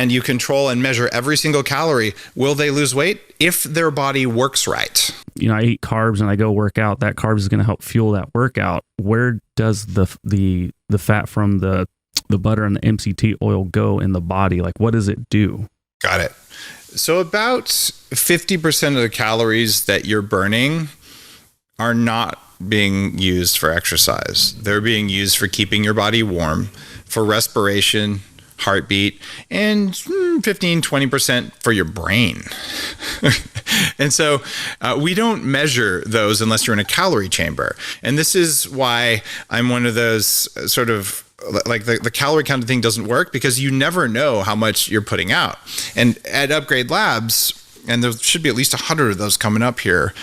and you control and measure every single calorie, will they lose weight if their body works right? I eat carbs and I go work out. That carbs is going to help fuel that workout. Where does the fat from the butter and the MCT oil go in the body? Like, what does it do? Got it. So about 50% of the calories that you're burning are not being used for exercise. They're being used for keeping your body warm, for respiration, heartbeat, and 15-20% for your brain. And so we don't measure those unless you're in a calorie chamber. And this is why I'm one of those sort of like the calorie counting thing doesn't work, because you never know how much you're putting out. And at Upgrade Labs, and there should be at least 100 of those coming up here.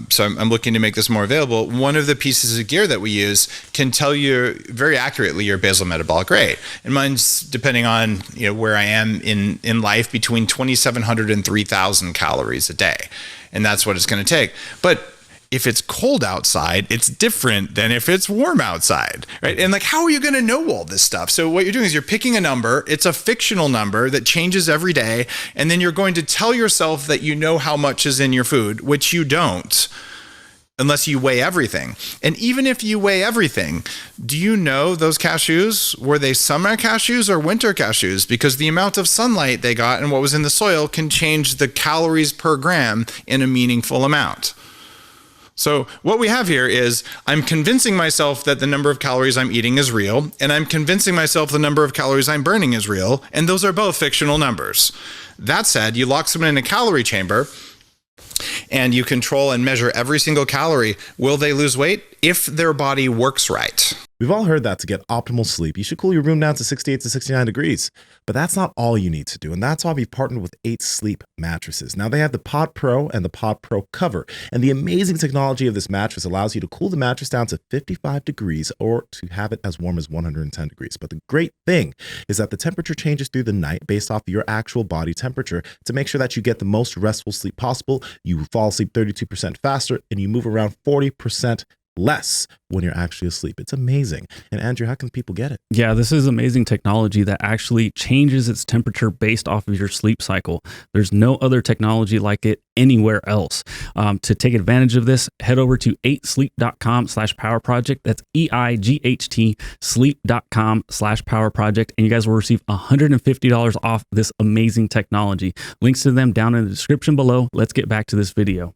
So I'm looking to make this more available. One of the pieces of gear that we use can tell you very accurately your basal metabolic rate. And mine's, depending on where I am in life, between 2,700 and 3,000 calories a day. And that's what it's going to take. But if it's cold outside, it's different than if it's warm outside, right? And like, how are you going to know all this stuff? So what you're doing is you're picking a number. It's a fictional number that changes every day. And then you're going to tell yourself that you know how much is in your food, which you don't, unless you weigh everything. And even if you weigh everything, do you know those cashews, were they summer cashews or winter cashews? Because the amount of sunlight they got and what was in the soil can change the calories per gram in a meaningful amount. So what we have here is I'm convincing myself that the number of calories I'm eating is real, and I'm convincing myself the number of calories I'm burning is real, and those are both fictional numbers. That said, you lock someone in a calorie chamber and you control and measure every single calorie. Will they lose weight if their body works right? We've all heard that to get optimal sleep, you should cool your room down to 68 to 69 degrees. But that's not all you need to do. And that's why we've partnered with 8 Sleep mattresses. Now they have the Pod Pro and the Pod Pro Cover. And the amazing technology of this mattress allows you to cool the mattress down to 55 degrees or to have it as warm as 110 degrees. But the great thing is that the temperature changes through the night based off of your actual body temperature to make sure that you get the most restful sleep possible. You fall asleep 32% faster and you move around 40% less when you're actually asleep. It's amazing. And Andrew, how can people get it? Yeah, this is amazing technology that actually changes its temperature based off of your sleep cycle. There's no other technology like it anywhere else. To take advantage of this, head over to 8sleep.com/powerproject. That's EIGHT sleep.com/powerproject. And you guys will receive $150 off this amazing technology. Links to them down in the description below. Let's get back to this video.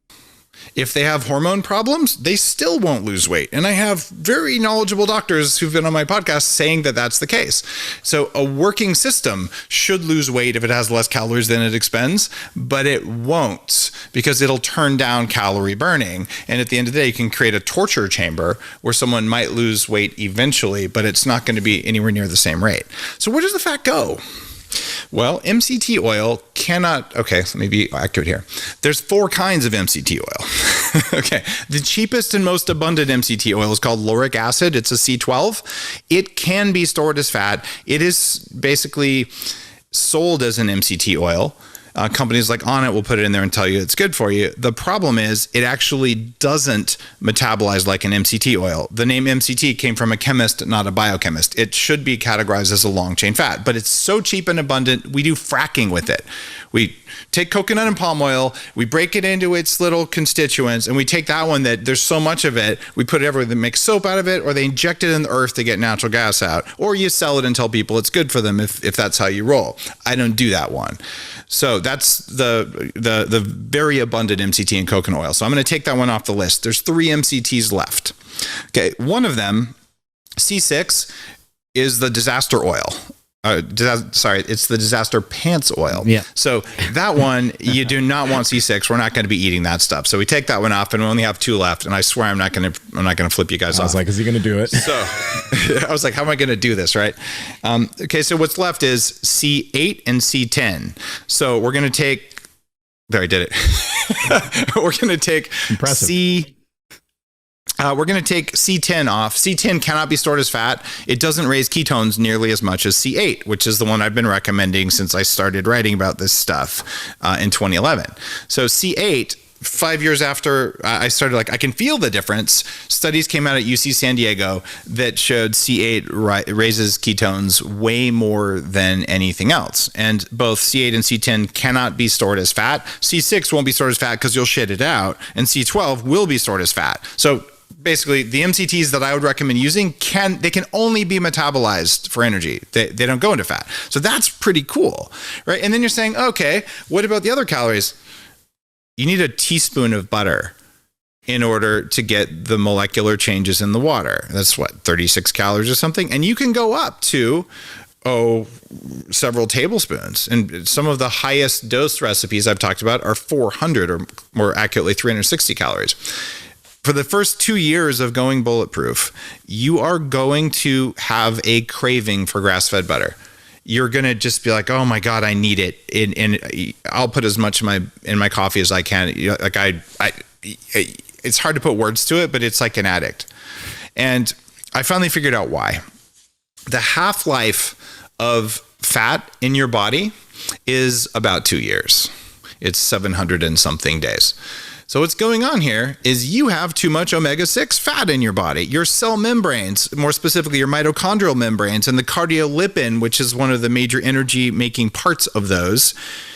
If they have hormone problems, they still won't lose weight. And I have very knowledgeable doctors who've been on my podcast saying that that's the case. So a working system should lose weight if it has less calories than it expends, but it won't, because it'll turn down calorie burning. And at the end of the day, you can create a torture chamber where someone might lose weight eventually, but it's not going to be anywhere near the same rate. So where does the fat go? Well, MCT oil cannot, okay, so let me be accurate here. There's 4 kinds of MCT oil. Okay, the cheapest and most abundant MCT oil is called lauric acid. It's a C12. It can be stored as fat. It is basically sold as an MCT oil. Companies like Onnit will put it in there and tell you it's good for you. The problem is it actually doesn't metabolize like an MCT oil. The name MCT came from a chemist, not a biochemist. It should be categorized as a long chain fat, but it's so cheap and abundant, we do fracking with it. We take coconut and palm oil, we break it into its little constituents, and we take that one that there's so much of it, we put it everywhere. They make soap out of it, or they inject it in the earth to get natural gas out, or you sell it and tell people it's good for them if that's how you roll. I don't do that one. So that's the very abundant MCT in coconut oil. So I'm going to take that one off the list. There's 3 MCTs left. Okay, one of them, C6, is the disaster oil. It's the disaster pants oil. Yeah. So that one, you do not want C6. We're not going to be eating that stuff. So we take that one off, and we only have 2 left. And I swear I'm not going to flip you guys off. I was like, is he going to do it? So I was like, how am I going to do this, right? Okay, so what's left is C8 and C10. So we're going to take. There, I did it. We're going to take Impressive. We're going to take C10 off. C10 cannot be stored as fat. It doesn't raise ketones nearly as much as C8, which is the one I've been recommending since I started writing about this stuff in 2011. So C8 5 years after I started, like, I can feel the difference. Studies came out at UC San Diego that showed C8 raises ketones way more than anything else. And both C8 and C10 cannot be stored as fat. C6 won't be stored as fat because you'll shit it out. And C12 will be stored as fat. So basically, the MCTs that I would recommend using can only be metabolized for energy. They don't go into fat. So that's pretty cool, right? And then you're saying, okay, what about the other calories? You need a teaspoon of butter in order to get the molecular changes in the water. That's what, 36 calories or something? And you can go up to, several tablespoons. And some of the highest dose recipes I've talked about are 400, or more accurately, 360 calories. For the first 2 years of going bulletproof, you are going to have a craving for grass-fed butter. You're going to just be like, oh my God, I need it. And I'll put as much in my coffee as I can. Like it's hard to put words to it, but it's like an addict. And I finally figured out why. The half-life of fat in your body is about 2 years. It's 700 and something days. So what's going on here is you have too much omega-6 fat in your body. Your cell membranes, more specifically your mitochondrial membranes, and the cardiolipin, which is one of the major energy-making parts of those,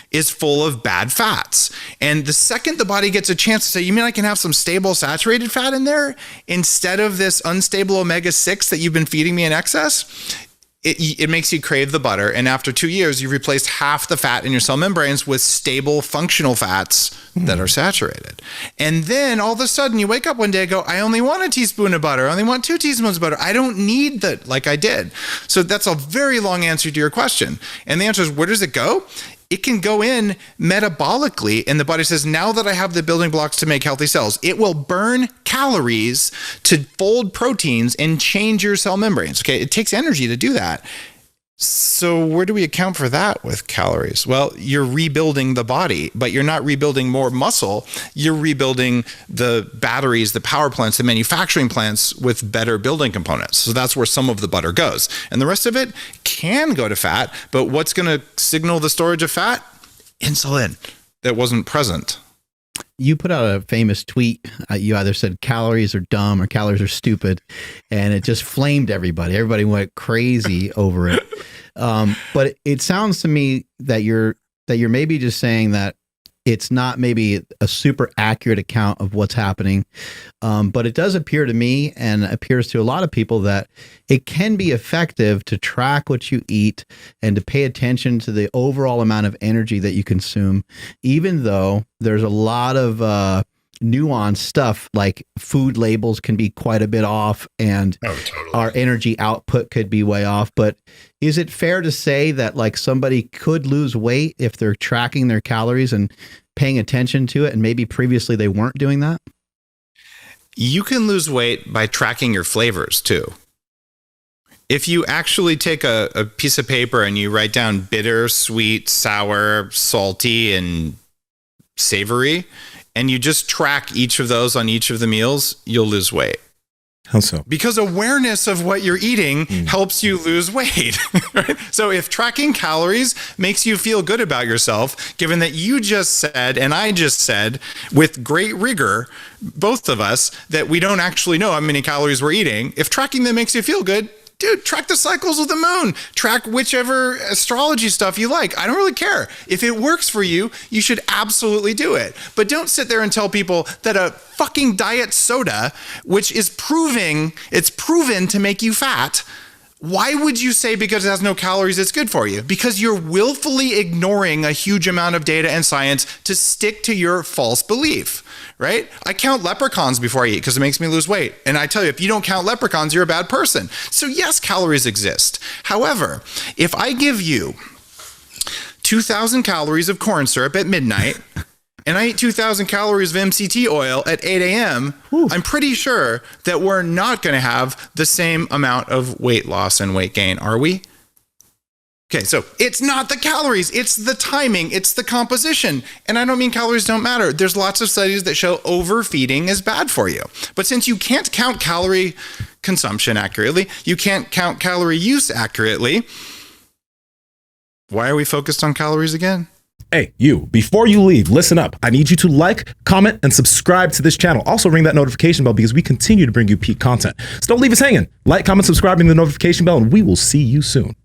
is full of bad fats. And the second the body gets a chance to say, you mean I can have some stable saturated fat in there instead of this unstable omega-6 that you've been feeding me in excess? It makes you crave the butter. And after 2 years, you've replaced half the fat in your cell membranes with stable functional fats that are saturated. And then all of a sudden you wake up one day and go, I only want a teaspoon of butter. I only want 2 teaspoons of butter. I don't need that like I did. So that's a very long answer to your question. And the answer is, where does it go? It can go in metabolically, and the body says, now that I have the building blocks to make healthy cells, it will burn calories to fold proteins and change your cell membranes. Okay, it takes energy to do that. So where do we account for that with calories? Well, you're rebuilding the body, but you're not rebuilding more muscle. You're rebuilding the batteries, the power plants, the manufacturing plants with better building components. So that's where some of the butter goes. And the rest of it can go to fat, but what's going to signal the storage of fat? Insulin that wasn't present. You put out a famous tweet. You either said calories are dumb or calories are stupid, and it just flamed everybody. Everybody went crazy over it. But it sounds to me that you're maybe just saying that it's not maybe a super accurate account of what's happening. But it does appear to me, and appears to a lot of people, that it can be effective to track what you eat and to pay attention to the overall amount of energy that you consume, even though there's a lot of nuanced stuff, like food labels can be quite a bit off, and totally. Our energy output could be way off. But is it fair to say that like somebody could lose weight if they're tracking their calories and paying attention to it, and maybe previously they weren't doing that? You can lose weight by tracking your flavors too. If you actually take a piece of paper and you write down bitter, sweet, sour, salty, and savory, and you just track each of those on each of the meals, you'll lose weight. How so? Because awareness of what you're eating helps you lose weight. Right? So if tracking calories makes you feel good about yourself, given that you just said, and I just said with great rigor, both of us, that we don't actually know how many calories we're eating, if tracking them makes you feel good, dude, track the cycles of the moon. Track whichever astrology stuff you like. I don't really care. If it works for you, you should absolutely do it. But don't sit there and tell people that a fucking diet soda, which is proven to make you fat, why would you say because it has no calories it's good for you? Because you're willfully ignoring a huge amount of data and science to stick to your false belief, right? I count leprechauns before I eat because it makes me lose weight. And I tell you, if you don't count leprechauns, you're a bad person. So yes, calories exist. However, if I give you 2,000 calories of corn syrup at midnight, and I eat 2,000 calories of MCT oil at 8 a.m., I'm pretty sure that we're not going to have the same amount of weight loss and weight gain, are we? Okay, so it's not the calories, it's the timing, it's the composition. And I don't mean calories don't matter. There's lots of studies that show overfeeding is bad for you. But since you can't count calorie consumption accurately, you can't count calorie use accurately, why are we focused on calories again? Hey, you, before you leave, listen up. I need you to like, comment, and subscribe to this channel. Also ring that notification bell because we continue to bring you peak content. So don't leave us hanging. Like, comment, subscribe, ring the notification bell, and we will see you soon.